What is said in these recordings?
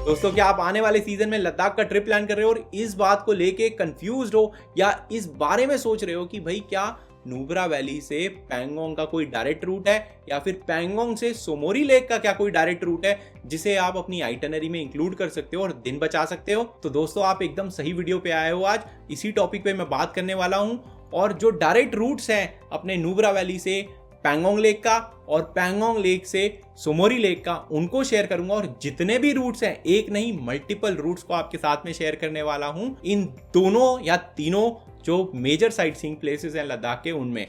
दोस्तों, क्या आप आने वाले सीजन में लद्दाख का ट्रिप प्लान कर रहे हो और इस बात को लेके कंफ्यूज्ड हो या इस बारे में सोच रहे हो कि भाई क्या नुब्रा वैली से पैंगोंग का कोई डायरेक्ट रूट है या फिर पैंगोंग से सोमोरी लेक का क्या कोई डायरेक्ट रूट है जिसे आप अपनी आइटनरी में इंक्लूड कर सकते हो और दिन बचा सकते हो? तो दोस्तों, आप एकदम सही वीडियो पे आए हो। आज इसी टॉपिक पे मैं बात करने वाला हूं और जो डायरेक्ट रूट्स हैं अपने नुब्रा वैली से पैंगोंग लेक का और पैंगोंग लेक से सोमोरी लेक का, उनको शेयर करूंगा। और जितने भी रूट्स हैं, एक नहीं मल्टीपल रूट्स को आपके साथ में शेयर करने वाला हूं, इन दोनों या तीनों जो मेजर साइट सीइंग प्लेसेस हैं लद्दाख के, उनमें।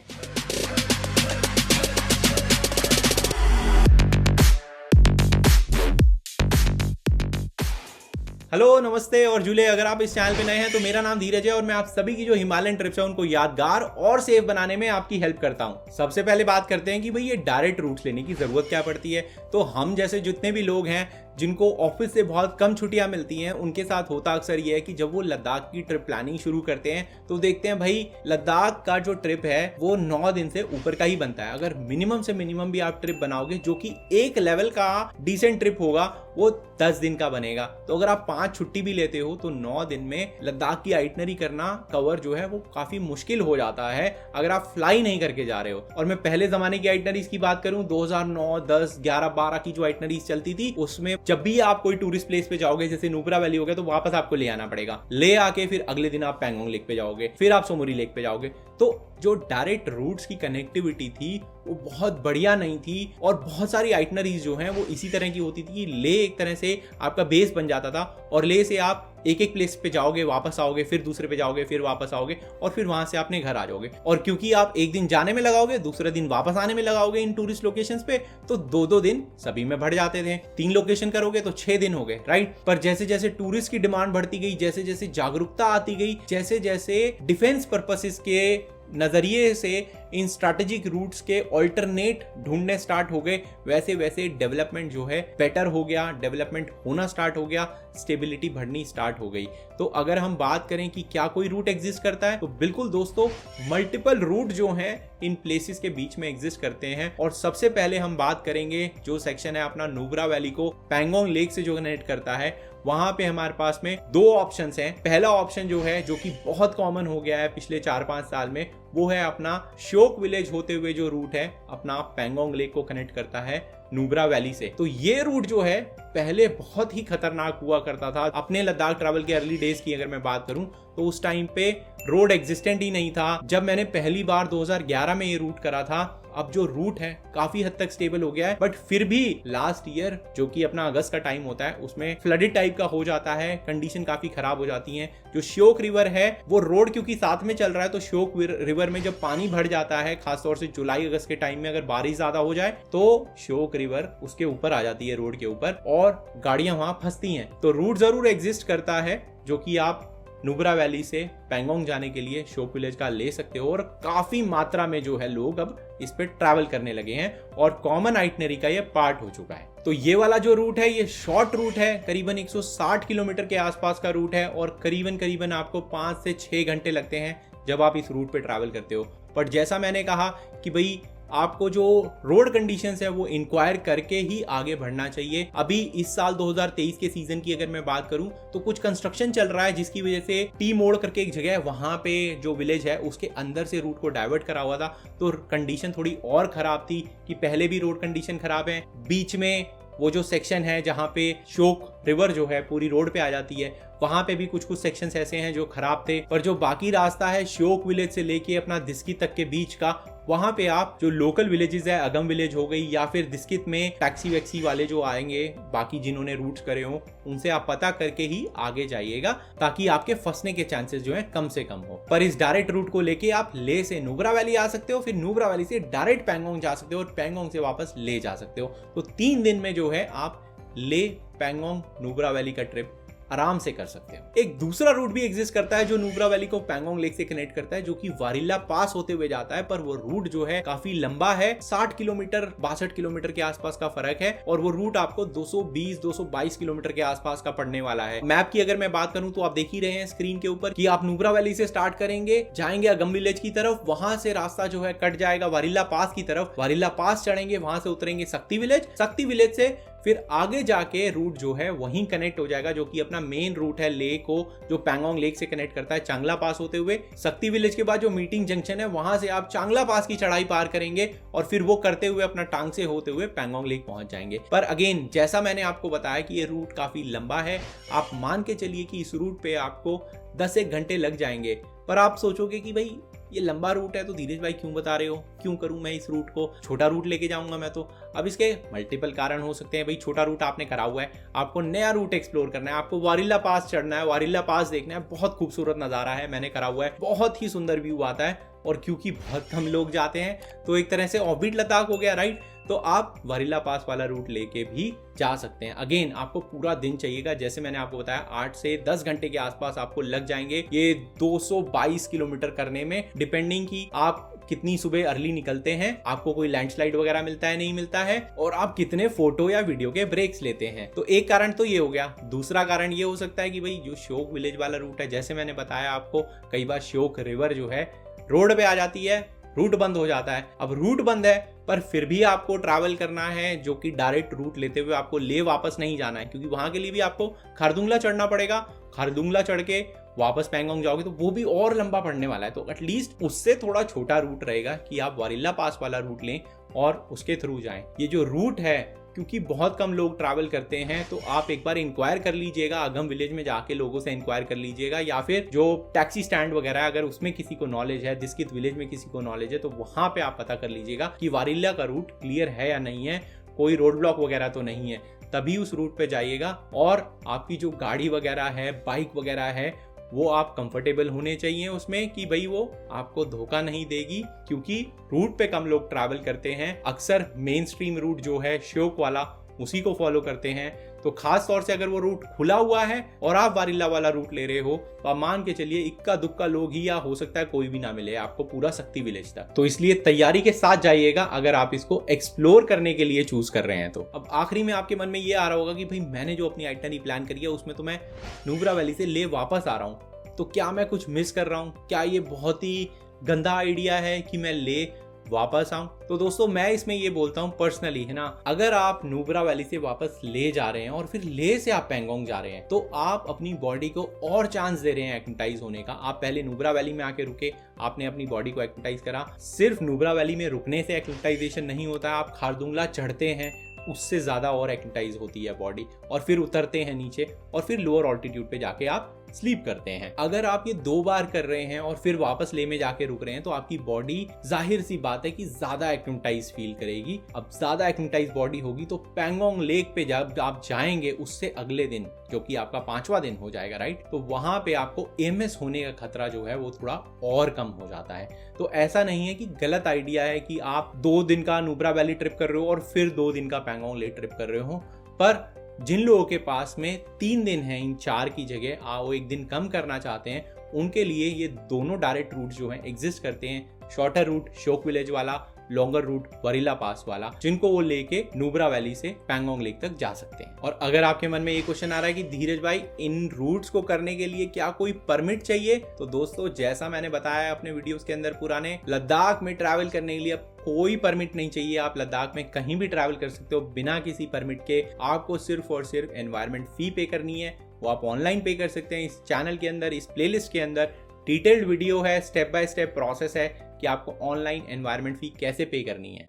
हेलो, नमस्ते और जुले। अगर आप इस चैनल पे नए हैं तो मेरा नाम धीरज है और मैं आप सभी की जो हिमालयन ट्रिप्स है उनको यादगार और सेफ बनाने में आपकी हेल्प करता हूं। सबसे पहले बात करते हैं कि भाई ये डायरेक्ट रूट्स लेने की जरूरत क्या पड़ती है। तो हम जैसे जितने भी लोग हैं जिनको ऑफिस से बहुत कम छुट्टियां मिलती हैं, उनके साथ होता अक्सर ये है कि जब वो लद्दाख की ट्रिप प्लानिंग शुरू करते हैं तो देखते हैं भाई लद्दाख का जो ट्रिप है वो 9 दिन से ऊपर का ही बनता है। अगर मिनिमम से मिनिमम भी आप ट्रिप बनाओगे जो कि एक लेवल का डिसेंट ट्रिप होगा, वो 10 दिन का बनेगा। तो अगर आप 5 छुट्टी भी लेते हो तो 9 दिन में लद्दाख की आइटनरी करना, कवर जो है वो काफी मुश्किल हो जाता है अगर आप फ्लाई नहीं करके जा रहे हो। और मैं पहले जमाने की आइटनरीज की बात करूं, 2009, 10, 11, 12 की जो आइटनरीज चलती थी, उसमें जब भी आप कोई टूरिस्ट प्लेस पे जाओगे, जैसे नुब्रा वैली हो गया, तो वापस आपको ले आना पड़ेगा। ले आके फिर अगले दिन आप पैंगोंग लेक पे जाओगे, फिर आप सोमोरी लेक पे जाओगे। तो जो डायरेक्ट रूट्स की कनेक्टिविटी थी वो बहुत बढ़िया नहीं थी और बहुत सारी आइटनरीज जो हैं वो इसी तरह की होती थी कि ले एक तरह से आपका बेस बन जाता था और ले से आप एक एक प्लेस पे जाओगे, वापस आओगे, फिर दूसरे पे जाओगे, फिर वापस आओगे और फिर वहां से अपने घर आ जाओगे। और क्योंकि आप एक दिन जाने में लगाओगे, दूसरे दिन वापस आने में लगाओगे इन टूरिस्ट लोकेशंस पे, तो 2-2 दिन सभी में बढ़ जाते थे। 3 लोकेशन करोगे तो 6 दिन हो गए, राइट। पर जैसे जैसे टूरिस्ट की डिमांड बढ़ती गई, जैसे जैसे जागरूकता आती गई, जैसे जैसे डिफेंस पर्पसेस के नजरिए से इन स्ट्रैटेजिक रूट्स के ऑल्टरनेट ढूंढने स्टार्ट हो गए, वैसे वैसे डेवलपमेंट जो है बेटर हो गया, डेवलपमेंट होना स्टार्ट हो गया, स्टेबिलिटी बढ़नी स्टार्ट हो गई। तो अगर हम बात करें कि क्या कोई रूट एग्जिस्ट करता है, तो बिल्कुल दोस्तों, मल्टीपल रूट जो हैं इन प्लेसेस के बीच में एग्जिस्ट करते हैं। और सबसे पहले हम बात करेंगे जो सेक्शन है अपना नुब्रा वैली को पैंगोंग लेक से जो कनेक्ट करता है, वहां पे हमारे पास में 2 ऑप्शंस हैं। पहला ऑप्शन जो है, जो कि बहुत कॉमन हो गया है पिछले 4-5 साल में, वो है अपना श्योक विलेज होते हुए जो रूट है अपना पैंगोंग लेक को कनेक्ट करता है नुब्रा वैली से। तो ये रूट जो है पहले बहुत ही खतरनाक हुआ करता था। अपने लद्दाख ट्रैवल के अर्ली डेज की अगर मैं बात करूं तो उस टाइम पे रोड एग्जिस्टेंट ही नहीं था। जब मैंने पहली बार 2011 में ये रूट करा था, अब जो रूट है काफी हद तक स्टेबल हो गया है। बट फिर भी लास्ट ईयर जो कि अपना अगस्त का टाइम होता है, उसमें फ्लडेड टाइप का हो जाता है, कंडीशन काफी खराब हो जाती है। जो श्योक रिवर है वो रोड क्योंकि साथ में चल रहा है, तो श्योक रिवर में जब पानी भर जाता है, खासतौर से जुलाई अगस्त के टाइम में अगर बारिश ज्यादा हो जाए, तो श्योक रिवर उसके ऊपर आ जाती है, रोड के ऊपर, और गाड़ियां वहां फंसती हैं। तो रूट जरूर एग्जिस्ट करता है जो कि आप नुब्रा वैली से पैंगोंग जाने के लिए श्योक विलेज का ले सकते हो। और काफी मात्रा में जो है लोग अब इस पे ट्रैवल करने लगे हैं और कॉमन आइटनरी का ये पार्ट हो चुका है। तो ये वाला जो रूट है ये शॉर्ट रूट है, करीबन 160 किलोमीटर के आसपास का रूट है और करीबन आपको 5 से 6 घंटे लगते हैं जब आप इस रूट पे ट्रैवल करते हो। पर जैसा मैंने कहा कि भाई आपको जो रोड कंडीशंस है वो इंक्वायर करके ही आगे बढ़ना चाहिए। अभी इस साल 2023 के सीजन की अगर मैं बात करूं तो कुछ कंस्ट्रक्शन चल रहा है जिसकी वजह से टी मोड़ करके एक जगह है, वहां पे जो विलेज है उसके अंदर से रूट को डाइवर्ट करा हुआ था। तो कंडीशन थोड़ी और खराब थी कि पहले भी रोड कंडीशन खराब है, बीच में वो जो सेक्शन है जहाँ पे श्योक रिवर जो है पूरी रोड पे आ जाती है, वहां पे भी कुछ सेक्शंस ऐसे हैं जो खराब थे। पर जो बाकी रास्ता है श्योक विलेज से लेके अपना दिस्कित तक के बीच का, वहां पे आप जो लोकल विलेजेस है, अगम विलेज हो गई या फिर दिस्कित में टैक्सी वैक्सी वाले जो आएंगे, बाकी जिन्होंने रूट्स करे हो, उनसे आप पता करके ही आगे जाइएगा ताकि आपके फंसने के चांसेस जो है कम से कम हो। पर इस डायरेक्ट रूट को लेके आप ले से नुब्रा वैली आ सकते हो, फिर नुब्रा वैली से डायरेक्ट पैंगोंग जा सकते हो और पैंगोंग से वापस ले जा सकते हो। तो 3 दिन में जो है आप ले, पैंगोंग, नुब्रा वैली का ट्रिप आराम से कर सकते हो। एक दूसरा रूट भी एग्जिस्ट करता है जो नुब्रा वैली को पैंगोंग लेक से कनेक्ट करता है, जो कि वारिल्ला पास होते हुए जाता है। पर वो रूट जो है काफी लंबा है, 60 किलोमीटर 62 किलोमीटर के आसपास का फर्क है और वो रूट आपको 220-222 किलोमीटर के आसपास का पड़ने वाला है। मैप की अगर मैं बात करूं तो आप देख ही रहे हैं स्क्रीन के ऊपर कि आप नुब्रा वैली से स्टार्ट करेंगे, जाएंगे अगम विलेज की तरफ, वहां से रास्ता जो है कट जाएगा वारिल्ला पास की तरफ, वारिल्ला पास चढ़ेंगे, वहां से उतरेंगे शक्ति विलेज, शक्ति विलेज से फिर आगे जाके रूट जो है वहीं कनेक्ट हो जाएगा, जो कि अपना मेन रूट है लेक को, जो पैंगोंग लेक से कनेक्ट करता है चांगला पास होते हुए। शक्ति विलेज के बाद जो मीटिंग जंक्शन है वहां से आप चांगला पास की चढ़ाई पार करेंगे और फिर वो करते हुए अपना टांग से होते हुए पैंगोंग लेक पहुंच जाएंगे। पर अगेन जैसा मैंने आपको बताया कि ये रूट काफी लंबा है, आप मान के चलिए कि इस रूट पे आपको 10-1 घंटे लग जाएंगे। पर आप सोचोगे कि भाई ये लंबा रूट है तो धीरज भाई क्यों बता रहे हो, क्यों करूं मैं इस रूट को, छोटा रूट लेके जाऊंगा मैं तो। अब इसके मल्टीपल कारण हो सकते हैं। भाई छोटा रूट आपने करा हुआ है, आपको नया रूट एक्सप्लोर करना है, आपको वारिल्ला पास चढ़ना है, वारिल्ला पास देखना है, बहुत खूबसूरत नजारा है, मैंने करा हुआ है, बहुत ही सुंदर व्यू आता है। और क्योंकि बहुत कम लोग जाते हैं तो एक तरह से ऑर्बिट लद्दाख हो गया, राइट। तो आप वारिल्ला पास वाला रूट लेके भी जा सकते हैं। अगेन आपको पूरा दिन चाहिएगा, जैसे मैंने आपको बताया 8 से 10 घंटे के आसपास आपको लग जाएंगे ये 222 किलोमीटर करने में, डिपेंडिंग कि आप कितनी सुबह अर्ली निकलते हैं, आपको कोई लैंडस्लाइड वगैरह मिलता है नहीं मिलता है, और आप कितने फोटो या वीडियो के ब्रेक्स लेते हैं। तो एक कारण तो ये हो गया। दूसरा कारण ये हो सकता है कि भाई जो श्योक विलेज वाला रूट है, जैसे मैंने बताया आपको, कई बार श्योक रिवर जो है रोड पे आ जाती है, रूट बंद हो जाता है। अब रूट बंद है पर फिर भी आपको ट्रैवल करना है, जो कि डायरेक्ट रूट लेते हुए आपको ले वापस नहीं जाना है, क्योंकि वहां के लिए भी आपको खारदुंगला चढ़ना पड़ेगा। खारदुंगला चढ़ के वापस पैंगोंग जाओगे तो वो भी और लंबा पड़ने वाला है। तो एटलीस्ट उससे थोड़ा छोटा रूट रहेगा कि आप वारिल्ला पास वाला रूट लें और उसके थ्रू जाएं। ये जो रूट है, क्योंकि बहुत कम लोग ट्रैवल करते हैं, तो आप एक बार इंक्वायर कर लीजिएगा, अगम विलेज में जाके लोगों से इंक्वायर कर लीजिएगा, या फिर जो टैक्सी स्टैंड वगैरह है अगर उसमें किसी को नॉलेज है, दिस्कित विलेज में किसी को नॉलेज है, तो वहां पे आप पता कर लीजिएगा कि वारिल्ला का रूट क्लियर है या नहीं है, कोई रोड ब्लॉक वगैरह तो नहीं है। तभी उस रूट पे जाइएगा। और आपकी जो गाड़ी वगैरह है, बाइक वगैरह है, वो आप कंफर्टेबल होने चाहिए उसमें, कि भाई वो आपको धोखा नहीं देगी, क्योंकि रूट पे कम लोग ट्रैवल करते हैं। अक्सर मेन स्ट्रीम रूट जो है श्योक वाला, उसी को फॉलो करते हैं। तो खास तौर से अगर वो रूट खुला हुआ है और आप वारिल्ला वाला रूट ले रहे हो, तो आप मान के चलिए इक्का दुक्का लोग ही, या हो सकता है कोई भी ना मिले आपको पूरा शक्ति विलेज तक। तो इसलिए तैयारी के साथ जाइएगा अगर आप इसको एक्सप्लोर करने के लिए चूज कर रहे हैं तो। अब आखिरी में आपके मन में ये आ रहा होगा कि भाई मैंने जो अपनी आइटनरी प्लान करी है उसमें तो मैं नुब्रा वैली से ले वापस आ रहा हूँ, तो क्या मैं कुछ मिस कर रहा हूँ, क्या ये बहुत ही गंदा आइडिया है कि मैं ले वापस आऊं? तो दोस्तों मैं इसमें ये बोलता हूं पर्सनली, है ना, अगर आप नुब्रा वैली से वापस ले जा रहे हैं और फिर ले से आप पैंगोंग जा रहे हैं, तो आप अपनी बॉडी को और चांस दे रहे हैं एक्टिटाइज होने का। आप पहले नुब्रा वैली में आके रुके, आपने अपनी बॉडी को एक्टिटाइज करा। सिर्फ नुब्रा वैली में रुकने से एक्टिटाइजेशन नहीं होता है, आप खारदुंगला चढ़ते हैं, उससे ज्यादा और एक्टिटाइज होती है बॉडी, और फिर उतरते हैं नीचे और फिर लोअर ऑल्टीट्यूड पे जाके आप स्लीप करते हैं। अगर आप ये 2 बार कर रहे हैं और फिर वापस ले में जाके रुक रहे हैं, तो आपकी बॉडी जाहिर सी बात है कि ज्यादा एक्टिटाइज फील करेगी। अब ज्यादा एक्टिटाइज बॉडी होगी तो पैंगोंग लेक पे जब आप जाएंगे उससे अगले दिन, जो कि आपका 5वां दिन हो जाएगा, राइट, तो वहां पे आपको एमएस होने का खतरा जो है वो थोड़ा और कम हो जाता है। तो ऐसा नहीं है कि गलत आइडिया है कि आप 2 दिन का नुब्रा वैली ट्रिप कर रहे हो और फिर 2 दिन का पैंगोंग लेक ट्रिप कर रहे हो। पर जिन लोगों के पास में 3 दिन है इन 4 की जगह, वो 1 दिन कम करना चाहते हैं, उनके लिए ये दोनों डायरेक्ट रूट जो हैं एग्जिस्ट करते हैं। शॉर्टर रूट श्योक विलेज वाला, लॉन्गर रूट वारिल्ला पास वाला, जिनको वो लेके नुब्रा वैली से पैंगोंग लेक तक जा सकते हैं। और अगर आपके मन में ये क्वेश्चन आ रहा है कि धीरज भाई इन रूट्स को करने के लिए क्या कोई परमिट चाहिए, तो दोस्तों जैसा मैंने बताया अपने वीडियोस के अंदर पुराने, लद्दाख में ट्रैवल करने के लिए कोई परमिट नहीं चाहिए। आप लद्दाख में कहीं भी ट्रैवल कर सकते हो बिना किसी परमिट के। आपको सिर्फ और सिर्फ एनवायरमेंट फी पे करनी है, वो आप ऑनलाइन पे कर सकते हैं। इस चैनल के अंदर, इस प्लेलिस्ट के अंदर डिटेल्ड वीडियो है, स्टेप बाय स्टेप प्रोसेस है कि आपको ऑनलाइन एनवायरमेंट फी कैसे पे करनी है।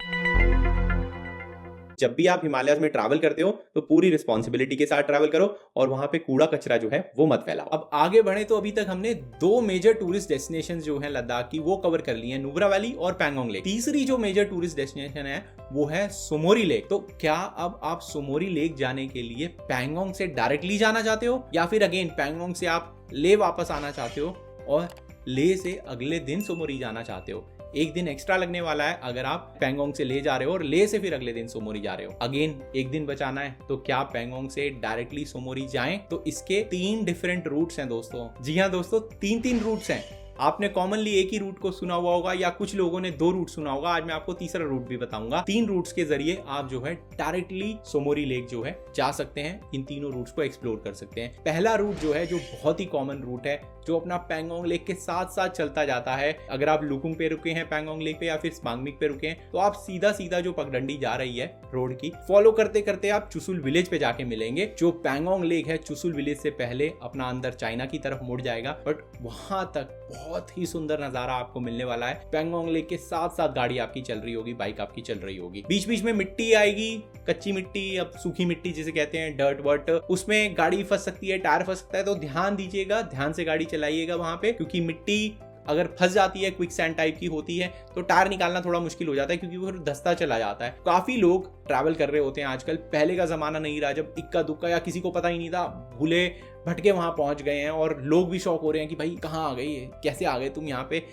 जब भी आप हिमालय में ट्रैवल करते हो तो पूरी रिस्पॉन्सिबिलिटी के साथ ट्रैवल करो और वहां पे कूड़ा कचरा जो है वो मत फैलाओ। अब आगे बढ़े तो अभी तक हमने 2 मेजर टूरिस्ट डेस्टिनेशंस जो है लद्दाख की वो कवर कर ली है, नुब्रा वैली और पैंगोंग लेक। तीसरी जो मेजर टूरिस्ट डेस्टिनेशन है वो है सोमोरी लेक। तो क्या अब आप सोमोरी लेक जाने के लिए पैंगोंग से डायरेक्टली जाना चाहते हो, या फिर अगेन पैंगोंग से आप ले वापस आना चाहते हो और ले से अगले दिन सोमोरी जाना चाहते हो? 1 दिन एक्स्ट्रा लगने वाला है अगर आप पैंगोंग से ले जा रहे हो और ले से फिर अगले दिन सोमोरी जा रहे हो। अगेन 1 दिन बचाना है, तो क्या पैंगोंग से डायरेक्टली सोमोरी जाएं? तो इसके 3 डिफरेंट रूट्स हैं दोस्तों। जी हाँ दोस्तों, 3 रूट्स हैं। आपने कॉमनली एक ही रूट को सुना हुआ होगा या कुछ लोगों ने 2 रूट सुना होगा। आज मैं आपको तीसरा रूट भी बताऊंगा। 3 रूट्स के जरिए आप जो है डायरेक्टली सोमोरी लेक जो है जा सकते हैं। इन तीनों रूट्स को एक्सप्लोर कर सकते हैं। पहला रूट जो है, जो बहुत ही कॉमन रूट है, जो अपना पैंगोंग लेक के साथ साथ चलता जाता है। अगर आप लुकुंग पे रुके हैं पैंगोंग लेक पे या फिर स्पांगमिक पे रुके हैं, तो आप सीधा सीधा जो पगडंडी जा रही है रोड की फॉलो करते करते आप चुसुल विलेज पे जाके मिलेंगे। जो पैंगोंग लेक है चुसुल विलेज से पहले अपना अंदर चाइना की तरफ मुड़ जाएगा, बट वहां तक बहुत ही सुंदर नजारा आपको मिलने वाला है। पैंगोंग लेक के साथ साथ गाड़ी आपकी चल रही होगी, बाइक आपकी चल रही होगी। बीच बीच में मिट्टी आएगी, कच्ची मिट्टी, अब सूखी मिट्टी जिसे कहते हैं, डर्ट वर्ट, उसमें गाड़ी फंस सकती है, टायर फंस सकता है। तो ध्यान दीजिएगा, ध्यान से गाड़ी चलाइएगा वहां पे, क्योंकि मिट्टी अगर फंस जाती है, क्विक सैंड टाइप की होती है, तो टायर निकालना थोड़ा मुश्किल हो जाता है, क्योंकि वो धंसता चला जाता है। काफी लोग ट्रैवल कर रहे होते हैं आजकल। पहले का जमाना नहीं रहा जब इक्का दुक्का या किसी को पता ही नहीं था, भूले भटके वहां पहुंच गए हैं और लोग भी शॉक हो रहे हैं कि भाई कहाँ आ गई है, कैसे आ गए तुम यहाँ पे,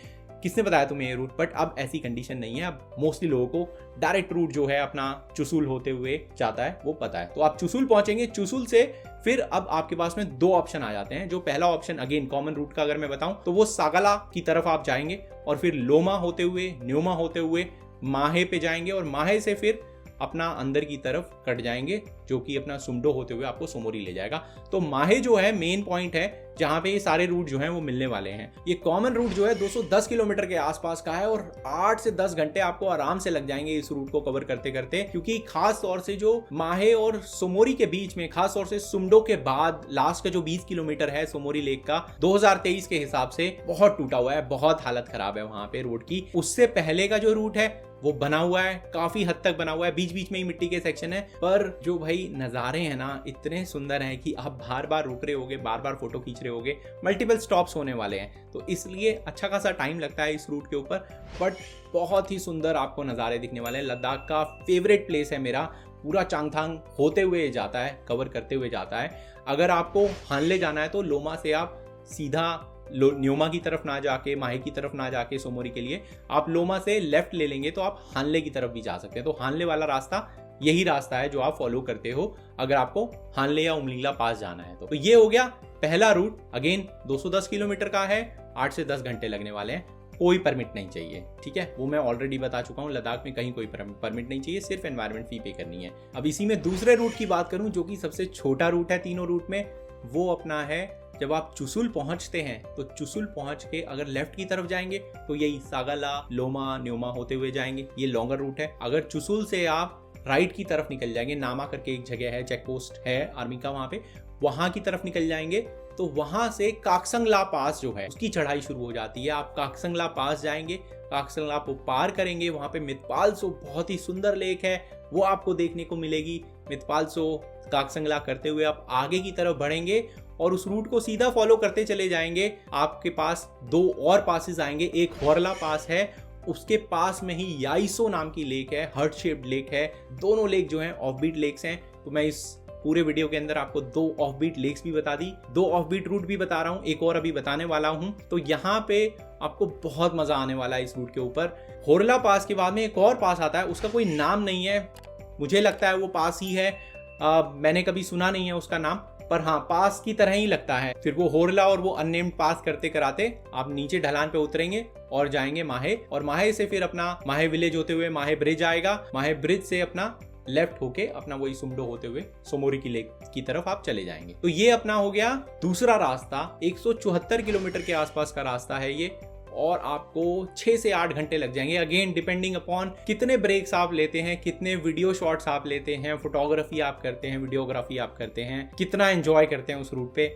किसने बताया तुम्हें ये रूट। बट अब ऐसी कंडीशन नहीं है। अब मोस्टली लोगों को डायरेक्ट रूट जो है अपना चुसुल होते हुए जाता है वो पता है। तो आप चुसुल पहुंचेंगे। चुसुल से फिर अब आपके पास में 2 ऑप्शन आ जाते हैं। जो पहला ऑप्शन अगेन कॉमन रूट का अगर मैं बताऊं तो वो सागाला की तरफ आप जाएंगे और फिर लोमा होते हुए, न्योमा होते हुए माहे पे जाएंगे और माहे से फिर अपना अंदर की तरफ कट जाएंगे, जो कि अपना सुमडो होते हुए आपको सोमोरी ले जाएगा। तो माहे जो है मेन पॉइंट है जहां पे ये सारे रूट जो हैं वो मिलने वाले हैं। ये कॉमन रूट जो है 210 किलोमीटर के आसपास का है और 8 से 10 घंटे आपको आराम से लग जाएंगे इस रूट को कवर करते करते, क्योंकि खास तौर से जो माहे और सोमोरी के बीच में, खास तौर से सुमडो के बाद लास्ट का जो 20 किलोमीटर है सोमोरी लेक का, 2023 के हिसाब से बहुत टूटा हुआ है, बहुत हालत खराब है वहां पे रोड की। उससे पहले का जो रूट है वो बना हुआ है, काफी हद तक बना हुआ है, बीच बीच में ही मिट्टी के सेक्शन है, पर जो भाई नजारे हैं ना इतने सुंदर हैं कि आप बार बार रुक रहे होगे, बार बार फोटो खींच रहे होगे। मल्टीपल स्टॉप्स होने वाले हैं, तो इसलिए अच्छा खासा टाइम लगता है इस रूट के ऊपर, बट बहुत ही सुंदर आपको नज़ारे दिखने वाले हैं। लद्दाख का फेवरेट प्लेस है मेरा, पूरा चांगथांग होते हुए जाता है, कवर करते हुए जाता है। अगर आपको हानले जाना है तो लोमा से आप सीधा न्योमा की तरफ ना जाके, माहे की तरफ ना जाके सोमोरी के लिए आप लोमा से लेफ्ट ले लेंगे तो आप हानले की तरफ भी जा सकते हैं। तो हानले वाला रास्ता यही रास्ता है जो आप फॉलो करते हो अगर आपको हानले या उमलिंगला पास जाना है। तो ये हो गया पहला रूट। अगेन 210 किलोमीटर का है, 8 से 10 घंटे लगने वाले हैं। कोई परमिट नहीं चाहिए, ठीक है, वो मैं ऑलरेडी बता चुका हूँ। लद्दाख में कहीं कोई परमिट नहीं चाहिए, सिर्फ एनवायरमेंट फी पे करनी है। अब इसी में दूसरे रूट की बात करूं जो कि सबसे छोटा रूट है तीनों रूट में, वो अपना है जब आप चुसुल पहुंचते हैं तो चुसुल पहुंच के अगर लेफ्ट की तरफ जाएंगे तो यही सागाला, लोमा, न्योमा होते हुए जाएंगे, ये लॉन्गर रूट है। अगर चुसुल से आप राइट की तरफ निकल जाएंगे, नामा करके एक जगह है, चेक पोस्ट है आर्मी का वहां पे, वहां की तरफ निकल जाएंगे तो वहां से काक्संगला पास जो है उसकी चढ़ाई शुरू हो जाती है। आप काक्संगला पास जाएंगे, काक्संगला को पार करेंगे, वहां पे मितपालसो बहुत ही सुंदर लेक है, वो आपको देखने को मिलेगी। मितपालसो काक्संगला करते हुए आप आगे की तरफ बढ़ेंगे और उस रूट को सीधा फॉलो करते चले जाएंगे। आपके पास 2 और पासेस आएंगे, एक होरला पास है, उसके पास में ही याइसो नाम की लेक है, हार्ट शेप्ड लेक है। दोनों लेक जो हैं ऑफबीट लेक्स हैं। तो मैं इस पूरे वीडियो के अंदर आपको 2 ऑफबीट लेक्स भी बता दी, 2 ऑफबीट रूट भी बता रहा हूँ, एक और अभी बताने वाला हूँ। तो यहाँ पे आपको बहुत मजा आने वाला है इस रूट के ऊपर। होरला पास के बाद में एक और पास आता है, उसका कोई नाम नहीं है, मुझे लगता है वो पास ही है, मैंने कभी सुना नहीं है उसका नाम, पर हाँ पास की तरह ही लगता है। फिर वो होरला और वो अननेम्ड पास करते कराते आप नीचे ढलान पे उतरेंगे और जाएंगे माहे, और माहे से फिर अपना माहे विलेज होते हुए माहे ब्रिज आएगा, माहे ब्रिज से अपना लेफ्ट होके अपना वही सुमडो होते हुए सोमोरी की लेक की तरफ आप चले जाएंगे। तो ये अपना हो गया दूसरा रास्ता। 174 किलोमीटर के आसपास का रास्ता है ये, और आपको 6 से 8 घंटे लग जाएंगे। अगेन डिपेंडिंग अपॉन कितने ब्रेक्स आप लेते हैं, कितने वीडियो शॉट्स आप लेते हैं, फोटोग्राफी आप करते हैं, वीडियोग्राफी आप करते हैं, कितना एंजॉय करते हैं उस रूट पे,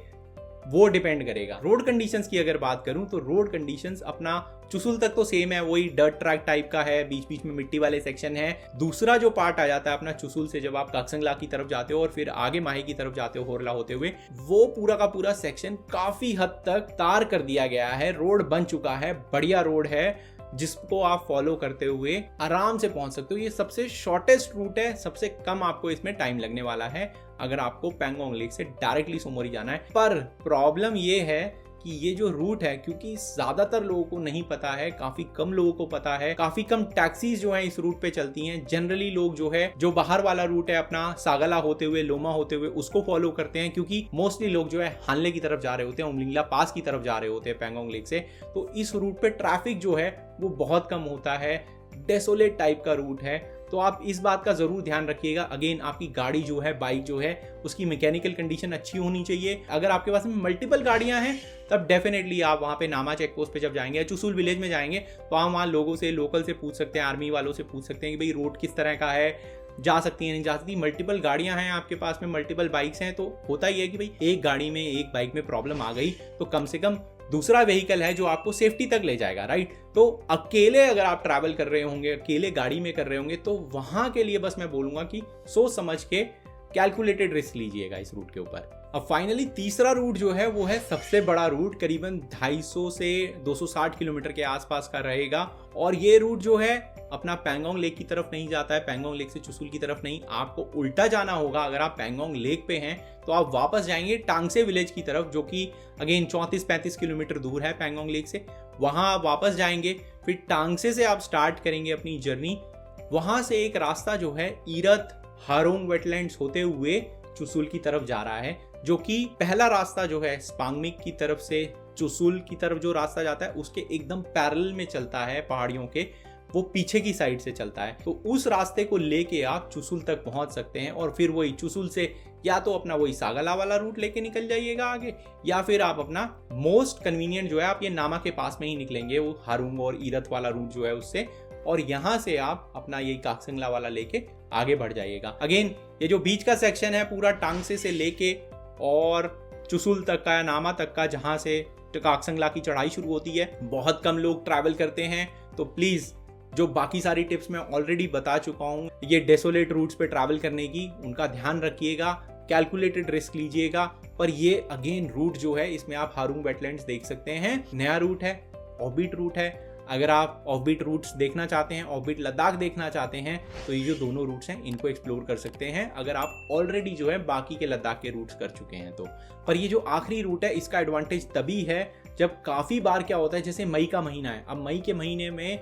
वो डिपेंड करेगा। रोड कंडीशंस की अगर बात करूं तो रोड कंडीशंस अपना चुसुल तक तो सेम है, वही डर्ट ट्रैक टाइप का है, बीच बीच में मिट्टी वाले सेक्शन है। दूसरा जो पार्ट आ जाता है अपना चुसुल से जब आप काक्संगला की तरफ जाते हो और फिर आगे माहे की तरफ जाते हो होरला होते हुए, वो पूरा का पूरा सेक्शन काफी हद तक तार कर दिया गया है, रोड बन चुका है, बढ़िया रोड है जिसको आप फॉलो करते हुए आराम से पहुंच सकते हो। ये सबसे शॉर्टेस्ट रूट है, सबसे कम आपको इसमें टाइम लगने वाला है अगर आपको पैंगोंग लेक से डायरेक्टली सोमोरी जाना है। पर प्रॉब्लम ये है कि ये जो रूट है, क्योंकि ज्यादातर लोगों को नहीं पता है, काफी कम लोगों को पता है, काफी कम टैक्सीज जो है इस रूट पे चलती हैं। जनरली लोग जो है जो बाहर वाला रूट है अपना सागला होते हुए, लोमा होते हुए, उसको फॉलो करते हैं, क्योंकि मोस्टली लोग जो है हानले की तरफ जा रहे होते हैं, उमलिंगला पास की तरफ जा रहे होते हैं पैंगोंग लेक से। तो इस रूट पे ट्रैफिक जो है वो बहुत कम होता है, डेसोलेट टाइप का रूट है। तो आप इस बात का जरूर ध्यान रखिएगा। अगेन, आपकी गाड़ी जो है, बाइक जो है, उसकी मैकेनिकल कंडीशन अच्छी होनी चाहिए। अगर आपके पास में मल्टीपल गाड़ियां हैं तब डेफिनेटली आप वहां पे नामा चेक पोस्ट पे जब जाएंगे या चुसुल विलेज में जाएंगे तो आप वहां लोगों से, लोकल से पूछ सकते हैं, आर्मी वालों से पूछ सकते हैं कि भाई रोड किस तरह का है, जा सकती है नहीं जा सकती। मल्टीपल गाड़ियां हैं आपके पास में, मल्टीपल बाइक्स हैं, तो होता ही है कि भाई एक गाड़ी में, एक बाइक में प्रॉब्लम आ गई तो कम से कम दूसरा व्हीकल है जो आपको सेफ्टी तक ले जाएगा, राइट। तो अकेले अगर आप ट्रैवल कर रहे होंगे, अकेले गाड़ी में कर रहे होंगे, तो वहां के लिए बस मैं बोलूंगा कि सोच समझ के कैलकुलेटेड रिस्क लीजिएगा इस रूट के ऊपर। अब फाइनली तीसरा रूट जो है वो है सबसे बड़ा रूट, करीबन 250 से 260 किलोमीटर के आसपास का रहेगा। और ये रूट जो है अपना पैंगोंग लेक की तरफ नहीं जाता है, पैंगोंग लेक से चुसुल की तरफ नहीं, आपको उल्टा जाना होगा। अगर आप पैंगोंग लेक पे हैं तो आप वापस जाएंगे टांगसे विलेज की तरफ, जो कि अगेन 34-35 किलोमीटर दूर है पैंगोंग लेक से। वहां आप वापस जाएंगे, फिर टांगसे से आप स्टार्ट करेंगे अपनी जर्नी। वहां से एक रास्ता जो है ईरत हारोंग वेटलैंड्स होते हुए चुसुल की तरफ जा रहा है, जो कि पहला रास्ता जो है स्पांगमिक की तरफ से चुसुल की तरफ जो रास्ता जाता है उसके एकदम पैरेलल में चलता है, पहाड़ियों के वो पीछे की साइड से चलता है। तो उस रास्ते को लेके आप चुसुल तक पहुंच सकते हैं और फिर वही चुसुल से या तो अपना वही सागला वाला रूट लेके निकल जाइएगा आगे, या फिर आप अपना मोस्ट कन्वीनियंट जो है आप ये नामा के पास में ही निकलेंगे, वो हारुंग और ईरत वाला रूट जो है उससे, और यहां से आप अपना यही काक्संगला वाला लेके आगे बढ़ जाइएगा। अगेन, ये जो बीच का सेक्शन है पूरा टांगसे से लेके और चुसुल तक का या नामा तक का, जहां से काक्संगला की चढ़ाई शुरू होती है, बहुत कम लोग ट्रैवल करते हैं। तो प्लीज जो बाकी सारी टिप्स मैं ऑलरेडी बता चुका हूं ये डेसोलेट रूट्स पे ट्रैवल करने की, उनका ध्यान रखिएगा, कैलकुलेटेड रिस्क लीजिएगा। पर ये अगेन रूट जो है इसमें आप हारुंग वेटलैंड्स देख सकते हैं, नया रूट है, ऑफबीट रूट है। अगर आप ऑफबीट रूट्स देखना चाहते हैं, ऑफबीट लद्दाख देखना चाहते हैं, तो ये जो दोनों रूट्स हैं इनको एक्सप्लोर कर सकते हैं अगर आप ऑलरेडी जो है बाकी के लद्दाख के रूट्स कर चुके हैं तो। पर ये जो आखिरी रूट है इसका एडवांटेज तभी है जब काफी बार क्या होता है, जैसे मई का महीना है, अब मई के महीने में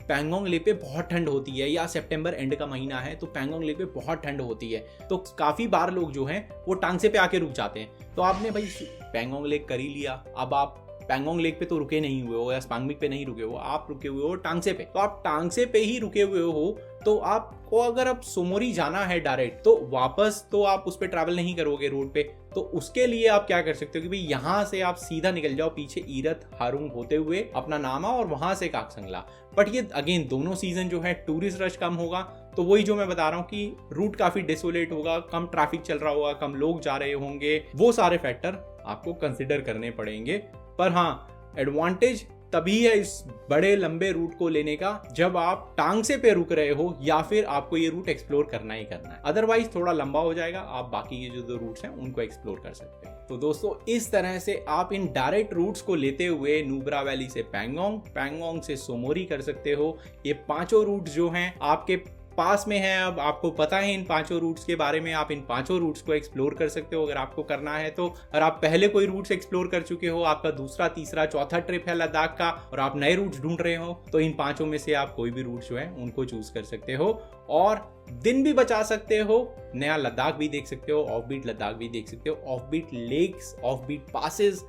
पैंगोंग लेक पे बहुत ठंड होती है, या सितंबर एंड का महीना है तो पैंगोंग लेक पे बहुत ठंड होती है, तो काफी बार लोग जो हैं वो टांगसे पे आके रुक जाते हैं। तो आपने भाई पैंगोंग लेक कर ही लिया, अब आप पैंगोंग लेक पे तो रुके नहीं हुए हो या स्पांगमिक पे नहीं रुके हो, आप रुके हुए हो टांगसे पे। तो आप टांगसे पे ही रुके हुए हो तो आपको अगर अब सोमोरी जाना है डायरेक्ट, तो वापस तो आप उस पे ट्रैवल नहीं करोगे रोड पे। तो उसके लिए आप क्या कर सकते हो कि भाई यहाँ से आप सीधा निकल जाओ पीछे ईरत हारुंग होते हुए अपना नामा और वहां से काक्संगला। बट ये अगेन दोनों सीजन जो है टूरिस्ट रश कम होगा, तो वही जो मैं बता रहा हूँ कि रूट काफी डेसोलेट होगा, कम ट्रैफिक चल रहा होगा, कम लोग जा रहे होंगे, वो सारे फैक्टर आपको कंसिडर करने पड़ेंगे। पर हाँ, एडवांटेज तभी है इस बड़े लंबे रूट को लेने का जब आप टांगसे पे रुक रहे हो या फिर आपको ये रूट एक्सप्लोर करना ही करना है, अदरवाइज थोड़ा लंबा हो जाएगा, आप बाकी के जो दो रूट्स हैं उनको एक्सप्लोर कर सकते हैं। तो दोस्तों इस तरह से आप इन डायरेक्ट रूट्स को लेते हुए नुब्रा वैली से पैंगोंग, पैंगोंग से सोमोरी कर सकते हो। ये पांचों रूट जो हैं आपके पास में है, अब आपको पता है इन पांचों रूट्स के बारे में, आप इन पांचों रूट्स को एक्सप्लोर कर सकते हो अगर आपको करना है तो। अगर आप पहले कोई रूट्स एक्सप्लोर कर चुके हो, आपका दूसरा, तीसरा, चौथा ट्रिप है लद्दाख का और आप नए रूट्स ढूंढ रहे हो, तो इन पांचों में से आप कोई भी रूट जो है उनको चूज कर सकते हो और दिन भी बचा सकते हो, नया लद्दाख भी देख सकते हो, ऑफबीट लद्दाख भी देख सकते हो, ऑफबीट लेक्स, ऑफबीट पासेस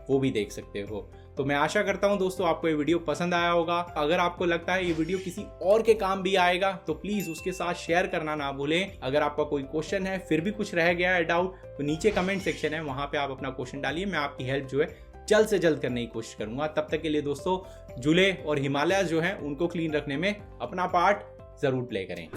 वो भी देख सकते हो। तो मैं आशा करता हूं दोस्तों आपको ये वीडियो पसंद आया होगा। अगर आपको लगता है ये वीडियो किसी और के काम भी आएगा तो प्लीज उसके साथ शेयर करना ना भूलें। अगर आपका कोई क्वेश्चन है, फिर भी कुछ रह गया है डाउट, तो नीचे कमेंट सेक्शन है, वहां पे आप अपना क्वेश्चन डालिए, मैं आपकी हेल्प जो है जल्द से जल्द करने की कोशिश करूंगा। तब तक के लिए दोस्तों जुले और हिमालय जो है उनको क्लीन रखने में अपना पार्ट जरूर प्ले करें।